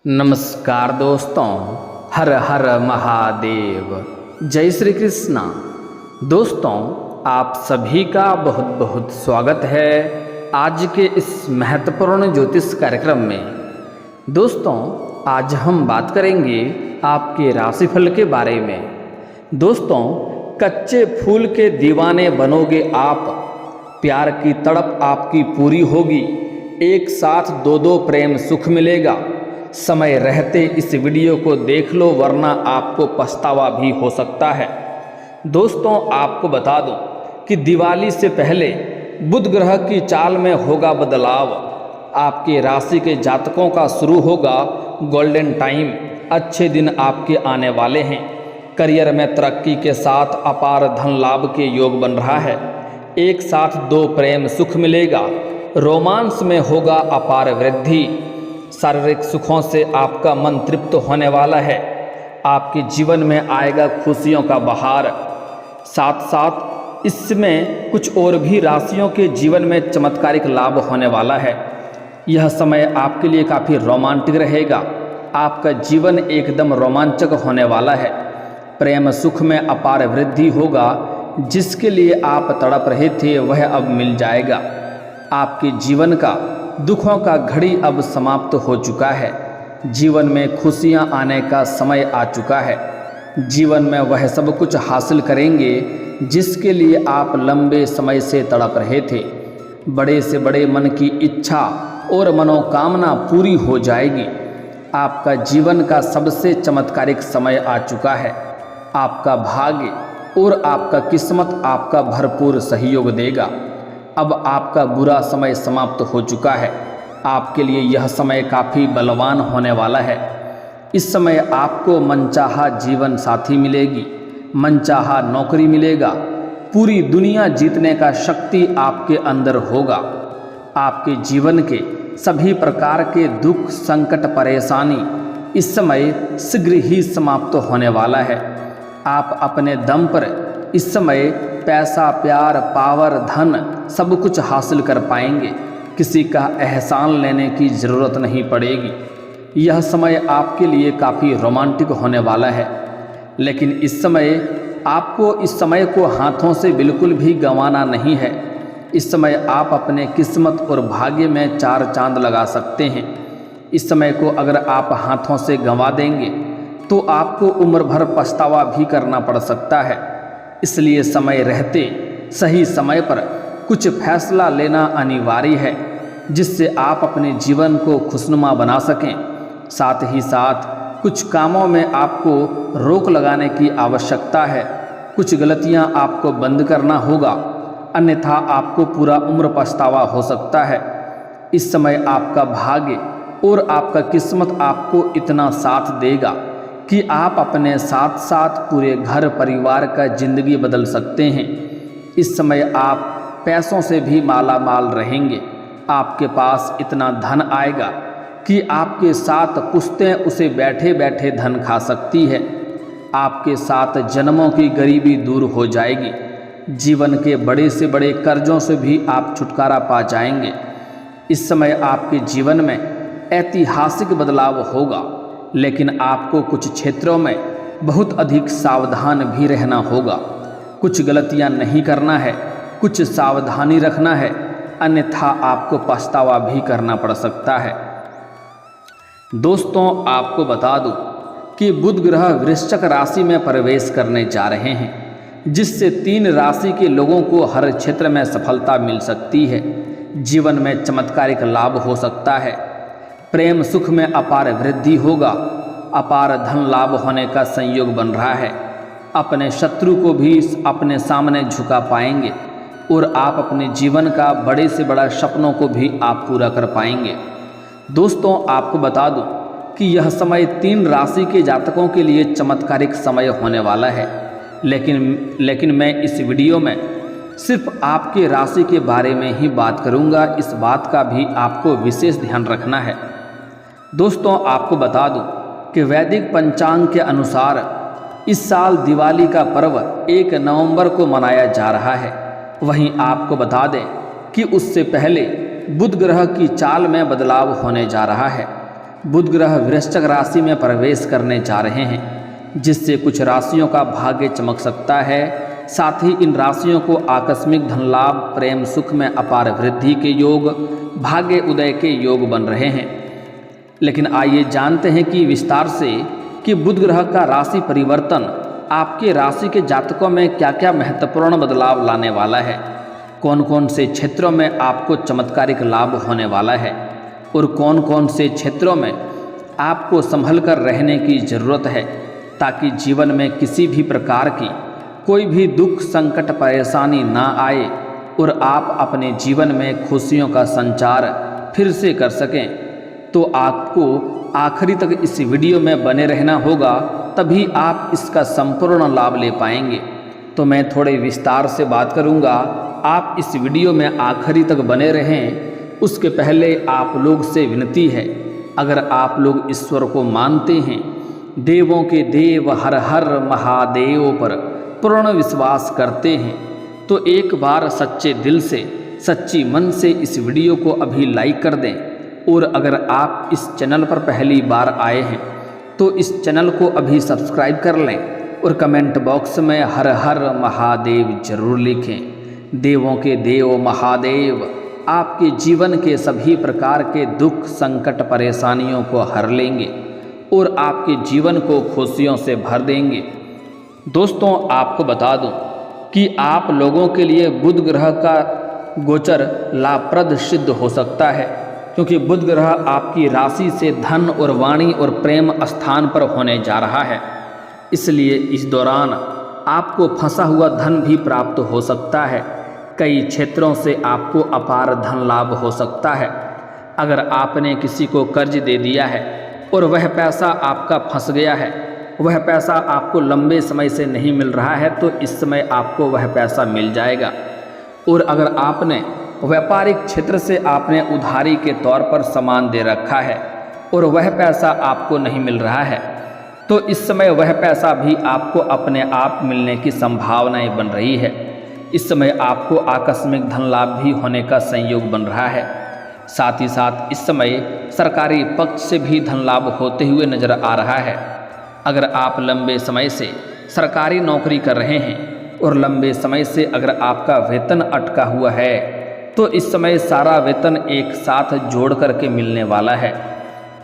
नमस्कार दोस्तों, हर हर महादेव, जय श्री कृष्णा। दोस्तों, आप सभी का बहुत बहुत स्वागत है आज के इस महत्वपूर्ण ज्योतिष कार्यक्रम में। दोस्तों, आज हम बात करेंगे आपके राशिफल के बारे में। दोस्तों, कच्चे फूल के दीवाने बनोगे आप, प्यार की तड़प आपकी पूरी होगी, एक साथ दो प्रेम सुख मिलेगा। समय रहते इस वीडियो को देख लो, वरना आपको पछतावा भी हो सकता है। दोस्तों, आपको बता दूं कि दिवाली से पहले बुध ग्रह की चाल में होगा बदलाव। आपके राशि के जातकों का शुरू होगा गोल्डन टाइम। अच्छे दिन आपके आने वाले हैं। करियर में तरक्की के साथ अपार धन लाभ के योग बन रहा है। एक साथ दो प्रेम सुख मिलेगा। रोमांस में होगा अपार वृद्धि। शारीरिक सुखों से आपका मन तृप्त होने वाला है। आपके जीवन में आएगा खुशियों का बहार। साथ साथ इसमें कुछ और भी राशियों के जीवन में चमत्कारिक लाभ होने वाला है। यह समय आपके लिए काफ़ी रोमांटिक रहेगा। आपका जीवन एकदम रोमांचक होने वाला है। प्रेम सुख में अपार वृद्धि होगा। जिसके लिए आप तड़प रहे थे वह अब मिल जाएगा। आपके जीवन का दुखों का घड़ी अब समाप्त हो चुका है। जीवन में खुशियां आने का समय आ चुका है। जीवन में वह सब कुछ हासिल करेंगे जिसके लिए आप लंबे समय से तड़प रहे थे। बड़े से बड़े मन की इच्छा और मनोकामना पूरी हो जाएगी। आपका जीवन का सबसे चमत्कारिक समय आ चुका है। आपका भाग्य और आपका किस्मत आपका भरपूर सहयोग देगा। अब आपका बुरा समय समाप्त हो चुका है। आपके लिए यह समय काफ़ी बलवान होने वाला है। इस समय आपको मनचाहा जीवन साथी मिलेगी, मनचाहा नौकरी मिलेगा। पूरी दुनिया जीतने का शक्ति आपके अंदर होगा। आपके जीवन के सभी प्रकार के दुख, संकट, परेशानी इस समय शीघ्र ही समाप्त होने वाला है। आप अपने दम पर इस समय पैसा, प्यार, पावर, धन सब कुछ हासिल कर पाएंगे। किसी का एहसान लेने की ज़रूरत नहीं पड़ेगी। यह समय आपके लिए काफ़ी रोमांटिक होने वाला है। लेकिन इस समय आपको इस समय को हाथों से बिल्कुल भी गंवाना नहीं है। इस समय आप अपने किस्मत और भाग्य में चार चांद लगा सकते हैं। इस समय को अगर आप हाथों से गंवा देंगे तो आपको उम्र भर पछतावा भी करना पड़ सकता है। इसलिए समय रहते सही समय पर कुछ फैसला लेना अनिवार्य है, जिससे आप अपने जीवन को खुशनुमा बना सकें। साथ ही साथ कुछ कामों में आपको रोक लगाने की आवश्यकता है। कुछ गलतियां आपको बंद करना होगा, अन्यथा आपको पूरा उम्र पछतावा हो सकता है। इस समय आपका भाग्य और आपका किस्मत आपको इतना साथ देगा कि आप अपने साथ साथ पूरे घर परिवार का जिंदगी बदल सकते हैं। इस समय आप पैसों से भी माला माल रहेंगे। आपके पास इतना धन आएगा कि आपके साथ पुश्तें उसे बैठे बैठे धन खा सकती है। आपके साथ जन्मों की गरीबी दूर हो जाएगी। जीवन के बड़े से बड़े कर्जों से भी आप छुटकारा पा जाएंगे। इस समय आपके जीवन में ऐतिहासिक बदलाव होगा, लेकिन आपको कुछ क्षेत्रों में बहुत अधिक सावधान भी रहना होगा। कुछ गलतियां नहीं करना है, कुछ सावधानी रखना है, अन्यथा आपको पछतावा भी करना पड़ सकता है। दोस्तों, आपको बता दूं कि बुध ग्रह वृश्चिक राशि में प्रवेश करने जा रहे हैं, जिससे 3 राशि के लोगों को हर क्षेत्र में सफलता मिल सकती है। जीवन में चमत्कारिक लाभ हो सकता है। प्रेम सुख में अपार वृद्धि होगा। अपार धन लाभ होने का संयोग बन रहा है। अपने शत्रु को भी अपने सामने झुका पाएंगे और आप अपने जीवन का बड़े से बड़ा सपनों को भी आप पूरा कर पाएंगे। दोस्तों, आपको बता दूं कि यह समय 3 राशि के जातकों के लिए चमत्कारिक समय होने वाला है। लेकिन मैं इस वीडियो में सिर्फ आपके राशि के बारे में ही बात करूंगा। इस बात का भी आपको विशेष ध्यान रखना है। दोस्तों, आपको बता दूं कि वैदिक पंचांग के अनुसार इस साल दिवाली का पर्व 1 नवंबर को मनाया जा रहा है। वहीं आपको बता दें कि उससे पहले बुध ग्रह की चाल में बदलाव होने जा रहा है। बुध ग्रह वृश्चिक राशि में प्रवेश करने जा रहे हैं, जिससे कुछ राशियों का भाग्य चमक सकता है। साथ ही इन राशियों को आकस्मिक धन लाभ, प्रेम सुख में अपार वृद्धि के योग, भाग्य उदय के योग बन रहे हैं। लेकिन आइए जानते हैं कि विस्तार से कि बुध ग्रह का राशि परिवर्तन आपके राशि के जातकों में क्या क्या महत्वपूर्ण बदलाव लाने वाला है, कौन कौन से क्षेत्रों में आपको चमत्कारिक लाभ होने वाला है और कौन कौन से क्षेत्रों में आपको संभल कर रहने की ज़रूरत है, ताकि जीवन में किसी भी प्रकार की कोई भी दुख, संकट, परेशानी ना आए और आप अपने जीवन में खुशियों का संचार फिर से कर सकें। तो आपको आखिरी तक इस वीडियो में बने रहना होगा, तभी आप इसका संपूर्ण लाभ ले पाएंगे। तो मैं थोड़े विस्तार से बात करूंगा, आप इस वीडियो में आखिरी तक बने रहें। उसके पहले आप लोग से विनती है, अगर आप लोग ईश्वर को मानते हैं, देवों के देव हर हर महादेव पर पूर्ण विश्वास करते हैं, तो एक बार सच्चे दिल से, सच्ची मन से इस वीडियो को अभी लाइक कर दें। और अगर आप इस चैनल पर पहली बार आए हैं तो इस चैनल को अभी सब्सक्राइब कर लें और कमेंट बॉक्स में हर हर महादेव जरूर लिखें। देवों के देव महादेव आपके जीवन के सभी प्रकार के दुख, संकट, परेशानियों को हर लेंगे और आपके जीवन को खुशियों से भर देंगे। दोस्तों, आपको बता दूं कि आप लोगों के लिए बुध ग्रह का गोचर लाभप्रद सिद्ध हो सकता है, क्योंकि बुध ग्रह आपकी राशि से धन और वाणी और प्रेम स्थान पर होने जा रहा है। इसलिए इस दौरान आपको फंसा हुआ धन भी प्राप्त हो सकता है। कई क्षेत्रों से आपको अपार धन लाभ हो सकता है। अगर आपने किसी को कर्ज दे दिया है और वह पैसा आपका फंस गया है, वह पैसा आपको लंबे समय से नहीं मिल रहा है, तो इस समय आपको वह पैसा मिल जाएगा। और अगर आपने व्यापारिक क्षेत्र से आपने उधारी के तौर पर सामान दे रखा है और वह पैसा आपको नहीं मिल रहा है, तो इस समय वह पैसा भी आपको अपने आप मिलने की संभावनाएं बन रही है। इस समय आपको आकस्मिक धन लाभ भी होने का संयोग बन रहा है। साथ ही साथ इस समय सरकारी पक्ष से भी धन लाभ होते हुए नजर आ रहा है। अगर आप लंबे समय से सरकारी नौकरी कर रहे हैं और लंबे समय से अगर आपका वेतन अटका हुआ है, तो इस समय सारा वेतन एक साथ जोड़ करके मिलने वाला है।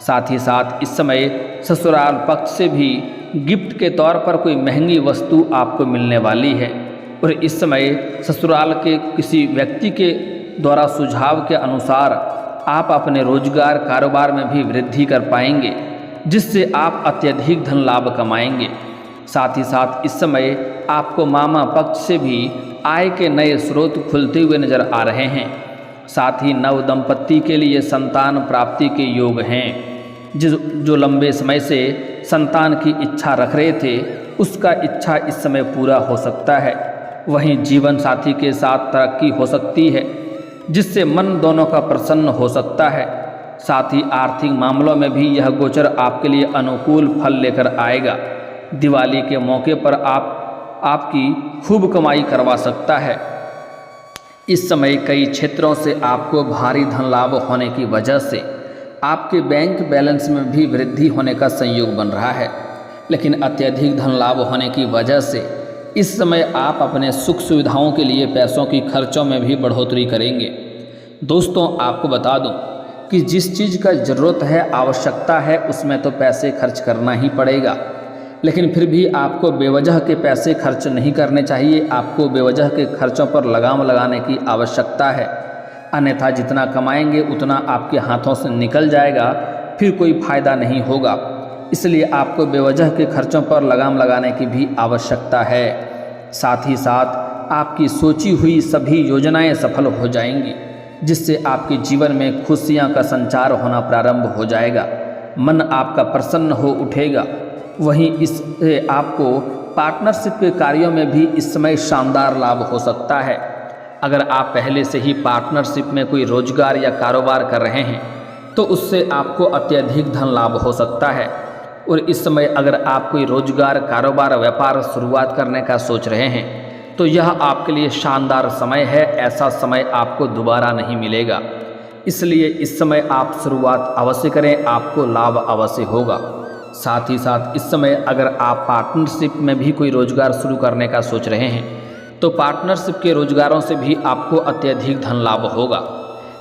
साथ ही साथ इस समय ससुराल पक्ष से भी गिफ्ट के तौर पर कोई महंगी वस्तु आपको मिलने वाली है। और इस समय ससुराल के किसी व्यक्ति के द्वारा सुझाव के अनुसार आप अपने रोजगार, कारोबार में भी वृद्धि कर पाएंगे, जिससे आप अत्यधिक धन लाभ कमाएंगे। साथ ही साथ इस समय आपको मामा पक्ष से भी आय के नए स्रोत खुलते हुए नजर आ रहे हैं। साथ ही नव दंपत्ति के लिए संतान प्राप्ति के योग हैं। जो लंबे समय से संतान की इच्छा रख रहे थे, उसका इच्छा इस समय पूरा हो सकता है। वहीं जीवन साथी के साथ तरक्की हो सकती है, जिससे मन दोनों का प्रसन्न हो सकता है। साथ ही आर्थिक मामलों में भी यह गोचर आपके लिए अनुकूल फल लेकर आएगा। दिवाली के मौके पर आपकी खूब कमाई करवा सकता है। इस समय कई क्षेत्रों से आपको भारी धन लाभ होने की वजह से आपके बैंक बैलेंस में भी वृद्धि होने का संयोग बन रहा है। लेकिन अत्यधिक धन लाभ होने की वजह से इस समय आप अपने सुख सुविधाओं के लिए पैसों की खर्चों में भी बढ़ोतरी करेंगे। दोस्तों, आपको बता दूं कि जिस चीज़ का ज़रूरत है, आवश्यकता है, उसमें तो पैसे खर्च करना ही पड़ेगा। लेकिन फिर भी आपको बेवजह के पैसे खर्च नहीं करने चाहिए। आपको बेवजह के खर्चों पर लगाम लगाने की आवश्यकता है, अन्यथा जितना कमाएंगे उतना आपके हाथों से निकल जाएगा, फिर कोई फ़ायदा नहीं होगा। इसलिए आपको बेवजह के खर्चों पर लगाम लगाने की भी आवश्यकता है। साथ ही साथ आपकी सोची हुई सभी योजनाएं सफल हो जाएंगी, जिससे आपके जीवन में खुशियां का संचार होना प्रारंभ हो जाएगा। मन आपका प्रसन्न हो उठेगा। वहीं इससे आपको पार्टनरशिप के कार्यों में भी इस समय शानदार लाभ हो सकता है। अगर आप पहले से ही पार्टनरशिप में कोई रोजगार या कारोबार कर रहे हैं, तो उससे आपको अत्यधिक धन लाभ हो सकता है। और इस समय अगर आप कोई रोजगार, कारोबार, व्यापार शुरुआत करने का सोच रहे हैं, तो यह आपके लिए शानदार समय है। ऐसा समय आपको दोबारा नहीं मिलेगा। इसलिए इस समय आप शुरुआत अवश्य करें, आपको लाभ अवश्य होगा। साथ ही साथ इस समय अगर आप पार्टनरशिप में भी कोई रोजगार शुरू करने का सोच रहे हैं तो पार्टनरशिप के रोजगारों से भी आपको अत्यधिक धन लाभ होगा।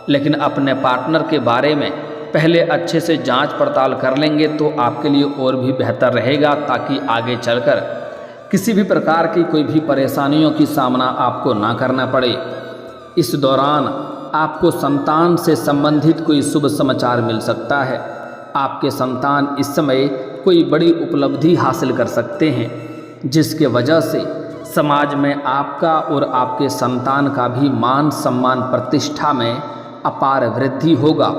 लेकिन अपने पार्टनर के बारे में पहले अच्छे से जांच पड़ताल कर लेंगे तो आपके लिए और भी बेहतर रहेगा, ताकि आगे चलकर किसी भी प्रकार की कोई भी परेशानियों की सामना आपको ना करना पड़े। इस दौरान आपको संतान से संबंधित कोई शुभ समाचार मिल सकता है। आपके संतान इस समय कोई बड़ी उपलब्धि हासिल कर सकते हैं, जिसके वजह से समाज में आपका और आपके संतान का भी मान सम्मान प्रतिष्ठा में अपार वृद्धि होगा।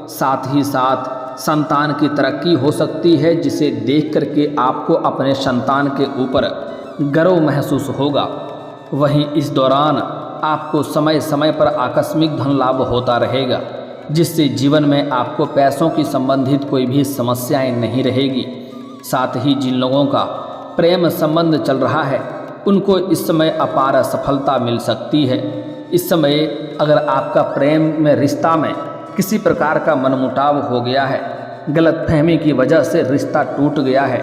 साथ ही साथ संतान की तरक्की हो सकती है, जिसे देख करके आपको अपने संतान के ऊपर गर्व महसूस होगा। वहीं इस दौरान आपको समय समय पर आकस्मिक धन लाभ होता रहेगा, जिससे जीवन में आपको पैसों की संबंधित कोई भी समस्याएं नहीं रहेगी। साथ ही जिन लोगों का प्रेम संबंध चल रहा है उनको इस समय अपार सफलता मिल सकती है। इस समय अगर आपका प्रेम में रिश्ता में किसी प्रकार का मनमुटाव हो गया है, गलतफहमी की वजह से रिश्ता टूट गया है,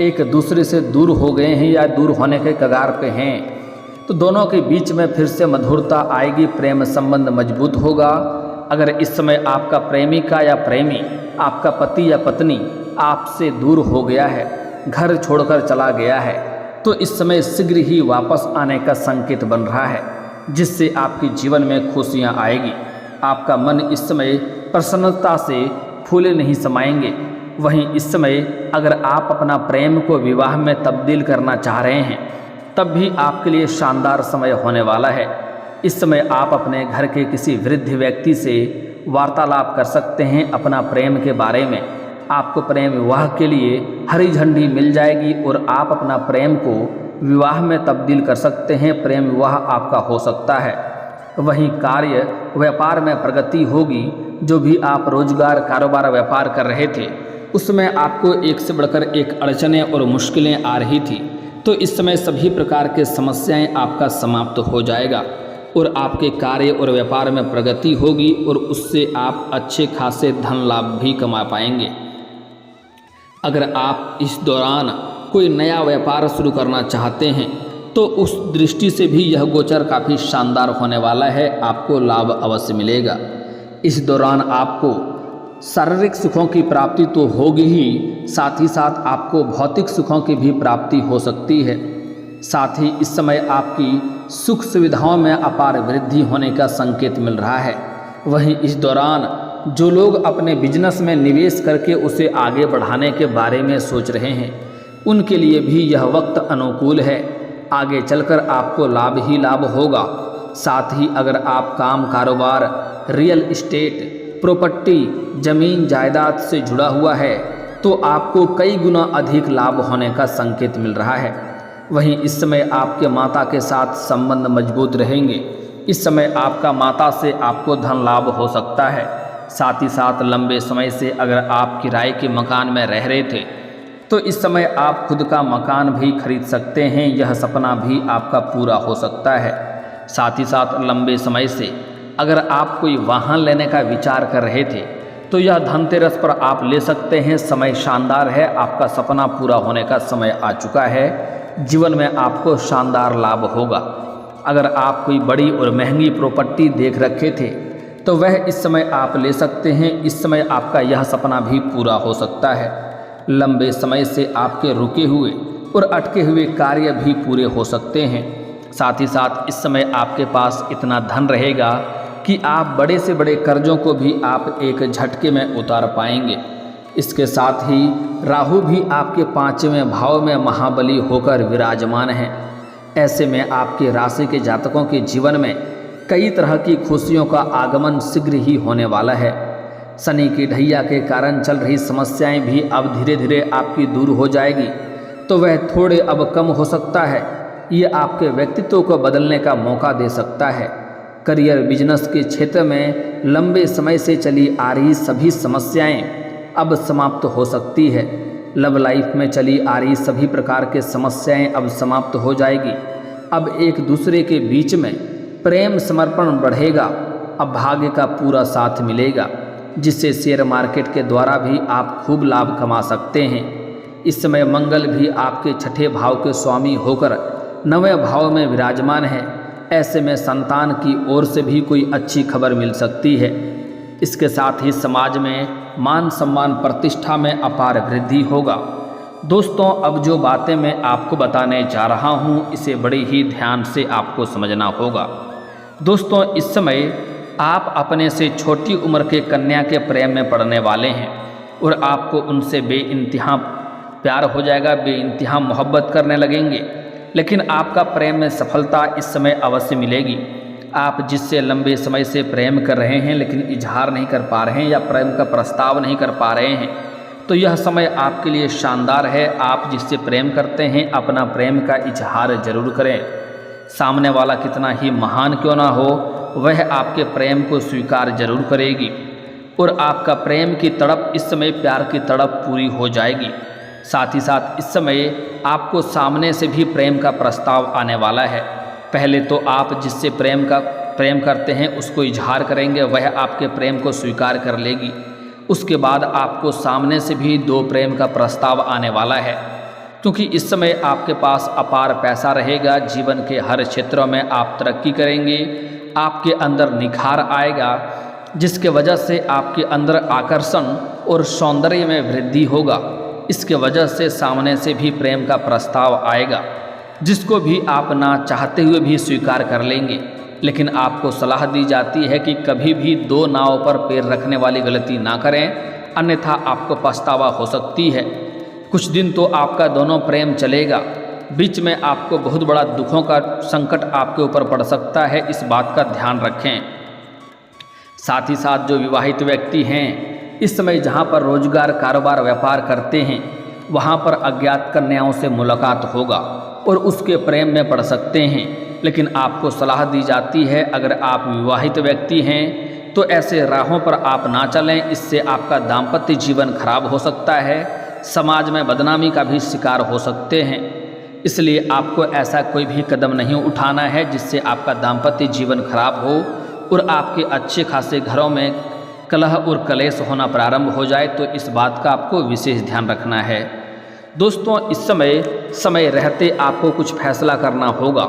एक दूसरे से दूर हो गए हैं या दूर होने के कगार पे हैं, तो दोनों के बीच में फिर से मधुरता आएगी, प्रेम संबंध मजबूत होगा। अगर इस समय आपका प्रेमिका या प्रेमी, आपका पति या पत्नी आपसे दूर हो गया है, घर छोड़कर चला गया है, तो इस समय शीघ्र ही वापस आने का संकेत बन रहा है, जिससे आपके जीवन में खुशियां आएगी। आपका मन इस समय प्रसन्नता से फूले नहीं समाएंगे। वहीं इस समय अगर आप अपना प्रेम को विवाह में तब्दील करना चाह रहे हैं तब भी आपके लिए शानदार समय होने वाला है। इस समय आप अपने घर के किसी वृद्ध व्यक्ति से वार्तालाप कर सकते हैं अपना प्रेम के बारे में। आपको प्रेम विवाह के लिए हरी झंडी मिल जाएगी और आप अपना प्रेम को विवाह में तब्दील कर सकते हैं। प्रेम विवाह आपका हो सकता है। वहीं कार्य व्यापार में प्रगति होगी। जो भी आप रोजगार कारोबार व्यापार कर रहे थे उसमें आपको एक से बढ़कर एक अड़चनें और मुश्किलें आ रही थी, तो इस समय सभी प्रकार के समस्याएं आपका समाप्त हो जाएगा और आपके कार्य और व्यापार में प्रगति होगी और उससे आप अच्छे खासे धन लाभ भी कमा पाएंगे। अगर आप इस दौरान कोई नया व्यापार शुरू करना चाहते हैं तो उस दृष्टि से भी यह गोचर काफ़ी शानदार होने वाला है, आपको लाभ अवश्य मिलेगा। इस दौरान आपको शारीरिक सुखों की प्राप्ति तो होगी ही, साथ ही साथ आपको भौतिक सुखों की भी प्राप्ति हो सकती है। साथ ही इस समय आपकी सुख सुविधाओं में अपार वृद्धि होने का संकेत मिल रहा है। वहीं इस दौरान जो लोग अपने बिजनेस में निवेश करके उसे आगे बढ़ाने के बारे में सोच रहे हैं उनके लिए भी यह वक्त अनुकूल है। आगे चलकर आपको लाभ ही लाभ होगा। साथ ही अगर आप काम कारोबार, रियल एस्टेट, प्रॉपर्टी, जमीन जायदाद से जुड़ा हुआ है तो आपको कई गुना अधिक लाभ होने का संकेत मिल रहा है। वहीं इस समय आपके माता के साथ संबंध मजबूत रहेंगे। इस समय आपका माता से आपको धन लाभ हो सकता है। साथ ही साथ लंबे समय से अगर आप किराए के मकान में रह रहे थे तो इस समय आप खुद का मकान भी खरीद सकते हैं। यह सपना भी आपका पूरा हो सकता है। साथ ही साथ लंबे समय से अगर आप कोई वाहन लेने का विचार कर रहे थे तो यह धनतेरस पर आप ले सकते हैं। समय शानदार है, आपका सपना पूरा होने का समय आ चुका है। जीवन में आपको शानदार लाभ होगा। अगर आप कोई बड़ी और महंगी प्रॉपर्टी देख रखे थे तो वह इस समय आप ले सकते हैं। इस समय आपका यह सपना भी पूरा हो सकता है। लंबे समय से आपके रुके हुए और अटके हुए कार्य भी पूरे हो सकते हैं। साथ ही साथ इस समय आपके पास इतना धन रहेगा कि आप बड़े से बड़े कर्जों को भी आप एक झटके में उतार पाएंगे। इसके साथ ही राहु भी आपके 5वें भाव में महाबली होकर विराजमान हैं। ऐसे में आपके राशि के जातकों के जीवन में कई तरह की खुशियों का आगमन शीघ्र ही होने वाला है। शनि की ढैया के कारण चल रही समस्याएं भी अब धीरे धीरे आपकी दूर हो जाएगी, तो वह थोड़े अब कम हो सकता है। ये आपके व्यक्तित्व को बदलने का मौका दे सकता है। करियर बिजनेस के क्षेत्र में लंबे समय से चली आ रही सभी समस्याएं अब समाप्त हो सकती है। लव लाइफ में चली आ रही सभी प्रकार के समस्याएं अब समाप्त हो जाएगी। अब एक दूसरे के बीच में प्रेम समर्पण बढ़ेगा अब भाग्य का पूरा साथ मिलेगा, जिससे शेयर मार्केट के द्वारा भी आप खूब लाभ कमा सकते हैं। इस समय मंगल भी आपके छठे भाव के स्वामी होकर 9वें भाव में विराजमान है। ऐसे में संतान की ओर से भी कोई अच्छी खबर मिल सकती है। इसके साथ ही समाज में मान सम्मान प्रतिष्ठा में अपार वृद्धि होगा। दोस्तों, अब जो बातें मैं आपको बताने जा रहा हूँ, इसे बड़े ही ध्यान से आपको समझना होगा। दोस्तों, इस समय आप अपने से छोटी उम्र के कन्या के प्रेम में पड़ने वाले हैं और आपको उनसे बेइंतहा प्यार हो जाएगा, बेइंतहा मोहब्बत करने लगेंगे। लेकिन आपका प्रेम में सफलता इस समय अवश्य मिलेगी। आप जिससे लंबे समय से प्रेम कर रहे हैं लेकिन इजहार नहीं कर पा रहे हैं या प्रेम का प्रस्ताव नहीं कर पा रहे हैं, तो यह समय आपके लिए शानदार है। आप जिससे प्रेम करते हैं अपना प्रेम का इजहार जरूर करें। सामने वाला कितना ही महान क्यों ना हो, वह आपके प्रेम को स्वीकार जरूर करेगी और आपका प्रेम की तड़प इस समय प्यार की तड़प पूरी हो जाएगी। साथ ही साथ इस समय आपको सामने से भी प्रेम का प्रस्ताव आने वाला है। पहले तो आप जिससे प्रेम करते हैं उसको इजहार करेंगे, वह आपके प्रेम को स्वीकार कर लेगी। उसके बाद आपको सामने से भी 2 प्रेम का प्रस्ताव आने वाला है, क्योंकि इस समय आपके पास अपार पैसा रहेगा। जीवन के हर क्षेत्रों में आप तरक्की करेंगे, आपके अंदर निखार आएगा, जिसके वजह से आपके अंदर आकर्षण और सौंदर्य में वृद्धि होगा। इसके वजह से सामने से भी प्रेम का प्रस्ताव आएगा, जिसको भी आप ना चाहते हुए भी स्वीकार कर लेंगे। लेकिन आपको सलाह दी जाती है कि कभी भी 2 नाव पर पैर रखने वाली गलती ना करें, अन्यथा आपको पछतावा हो सकती है। कुछ दिन तो आपका दोनों प्रेम चलेगा, बीच में आपको बहुत बड़ा दुखों का संकट आपके ऊपर पड़ सकता है, इस बात का ध्यान रखें। साथ ही साथ जो विवाहित व्यक्ति हैं, इस समय जहां पर रोजगार कारोबार व्यापार करते हैं, वहां पर अज्ञात कन्याओं से मुलाकात होगा और उसके प्रेम में पड़ सकते हैं। लेकिन आपको सलाह दी जाती है, अगर आप विवाहित व्यक्ति हैं तो ऐसे राहों पर आप ना चलें, इससे आपका दाम्पत्य जीवन खराब हो सकता है, समाज में बदनामी का भी शिकार हो सकते हैं। इसलिए आपको ऐसा कोई भी कदम नहीं उठाना है जिससे आपका दाम्पत्य जीवन खराब हो और आपके अच्छे खासे घरों में कलह और कलेश होना प्रारंभ हो जाए, तो इस बात का आपको विशेष ध्यान रखना है। दोस्तों, इस समय रहते आपको कुछ फैसला करना होगा।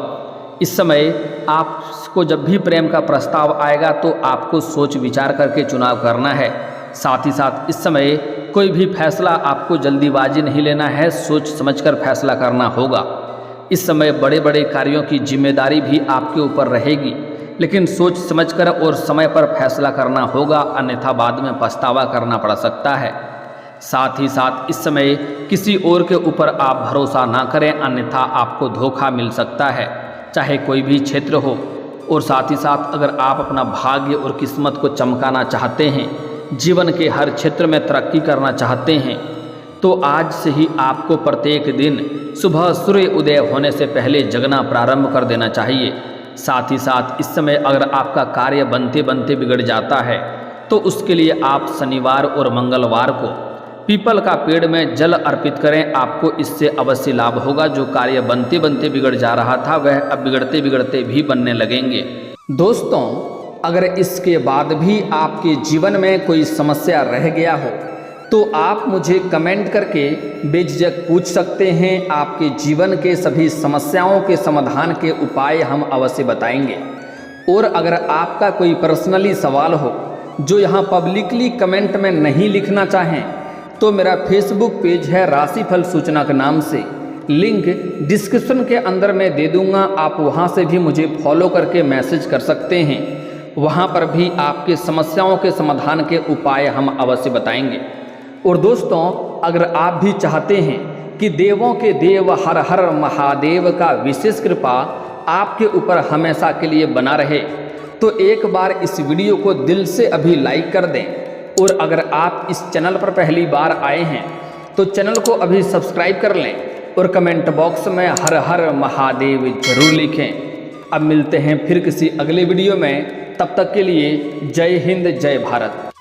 इस समय आपको जब भी प्रेम का प्रस्ताव आएगा तो आपको सोच विचार करके चुनाव करना है। साथ ही साथ इस समय कोई भी फैसला आपको जल्दीबाजी नहीं लेना है, सोच समझकर फैसला करना होगा। इस समय बड़े बड़े कार्यों की जिम्मेदारी भी आपके ऊपर रहेगी, लेकिन सोच समझकर और समय पर फैसला करना होगा, अन्यथा बाद में पछतावा करना पड़ सकता है। साथ ही साथ इस समय किसी और के ऊपर आप भरोसा ना करें, अन्यथा आपको धोखा मिल सकता है, चाहे कोई भी क्षेत्र हो। और साथ ही साथ अगर आप अपना भाग्य और किस्मत को चमकाना चाहते हैं, जीवन के हर क्षेत्र में तरक्की करना चाहते हैं, तो आज से ही आपको प्रत्येक दिन सुबह सूर्य उदय होने से पहले जगना प्रारंभ कर देना चाहिए। साथ ही साथ इस समय अगर आपका कार्य बनते बनते बिगड़ जाता है तो उसके लिए आप शनिवार और मंगलवार को पीपल का पेड़ में जल अर्पित करें, आपको इससे अवश्य लाभ होगा। जो कार्य बनते बनते बिगड़ जा रहा था वह अब बिगड़ते बिगड़ते भी बनने लगेंगे। दोस्तों, अगर इसके बाद भी आपके जीवन में कोई समस्या रह गया हो तो आप मुझे कमेंट करके बेझिझक पूछ सकते हैं। आपके जीवन के सभी समस्याओं के समाधान के उपाय हम अवश्य बताएंगे। और अगर आपका कोई पर्सनली सवाल हो जो यहाँ पब्लिकली कमेंट में नहीं लिखना चाहें, तो मेरा फेसबुक पेज है राशिफल सूचना के नाम से, लिंक डिस्क्रिप्शन के अंदर मैं दे दूंगा। आप वहां से भी मुझे फॉलो करके मैसेज कर सकते हैं। वहां पर भी आपके समस्याओं के समाधान के उपाय हम अवश्य बताएंगे। और दोस्तों, अगर आप भी चाहते हैं कि देवों के देव हर हर महादेव का विशेष कृपा आपके ऊपर हमेशा के लिए बना रहे, तो एक बार इस वीडियो को दिल से अभी लाइक कर दें। और अगर आप इस चैनल पर पहली बार आए हैं तो चैनल को अभी सब्सक्राइब कर लें और कमेंट बॉक्स में हर हर महादेव जरूर लिखें। अब मिलते हैं फिर किसी अगले वीडियो में, तब तक के लिए जय हिंद जय भारत।